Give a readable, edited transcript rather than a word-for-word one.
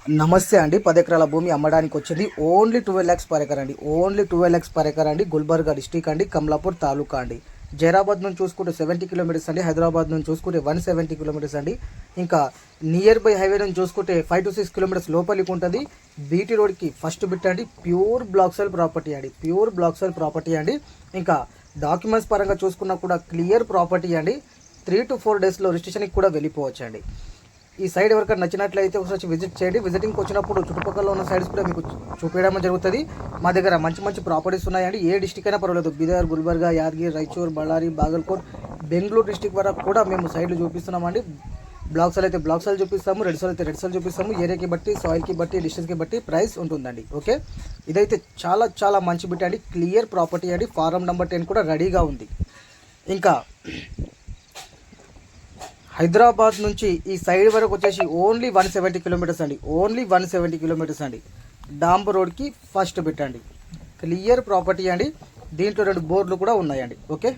నమస్తే అండి. 10 ఎకరాల భూమి అమ్మడానికి వచ్చింది. ఓన్లీ 12 lakhs పర్ ఎకర్ అండి. ఓన్లీ 12 lakhs పర్ ఎకర్ అండి. గుల్బర్గా డిస్టిక్ అండి, కమలాపూర్ తాలూకా అండి. జైరాబాద్ నుంచి చూసుకుంటే 70 kilometers అండి. హైదరాబాద్ నుంచి చూసుకుంటే 170 kilometers అండి. ఇంకా నియర్ బై హైవే నుంచి చూసుకుంటే 5 to 6 kilometers లోపలికి ఉంటుంది. బీటీ రోడ్కి ఫస్ట్ బిట్ అండి. ప్యూర్ బ్లాక్ సేల్ ప్రాపర్టీ అండి. ప్యూర్ బ్లాక్ సేల్ ప్రాపర్టీ అండి. ఇంకా డాక్యుమెంట్స్ పరంగా చూసుకున్నా కూడా క్లియర్ ప్రాపర్టీ అండి. 3 to 4 daysలో రిజిస్ట్రేషన్కి కూడా వెళ్ళిపోవచ్చు అండి. ఈ సైడ్ ఎవరికైనా నచ్చినట్లయితే ఒకసారి విజిట్ చేయండి. విజిటింగ్కి వచ్చినప్పుడు చుట్టుపక్కల ఉన్న సైడ్స్ కూడా మీకు చూపించడం జరుగుతుంది. మా దగ్గర మంచి మంచి ప్రాపర్టీస్ ఉన్నాయండి. ఏ డిస్టిక్ అయినా పర్వాలేదు. బీదర్, గుల్బర్గా, యాదగిరి, రాయచూర్, బళ్ళారి, బాగల్కోట్, బెంగళూరు డిస్టిక్ వరకు కూడా మేము సైడ్లు చూపిస్తున్నామండి. బ్లాక్ సెల్ అయితే బ్లాక్ సెల్ చూపిస్తాము, రెడ్ సెల్ అయితే రెడ్ సెల్ చూపిస్తాము. ఏరియాకి బట్టి, సాయిల్కి బట్టి, డిస్టెన్స్కి బట్టి ప్రైస్ ఉంటుందండి. ఓకే, ఇదైతే చాలా చాలా మంచి బిట్ అండి. క్లియర్ ప్రాపర్టీ అండి. ఫారం నెంబర్ 10 కూడా రెడీగా ఉంది. ఇంకా హైదరాబాద్ నుంచి ఈ సైడ్ వరకు వచ్చేసి ఓన్లీ 170 kilometers అండి. ఓన్లీ 170 kilometers అండి. డాంబర్ రోడ్కి ఫస్ట్ బిట్ అండి. క్లియర్ ప్రాపర్టీ అండి. దీంట్లో 2 బోర్లు కూడా ఉన్నాయండి. ఓకే.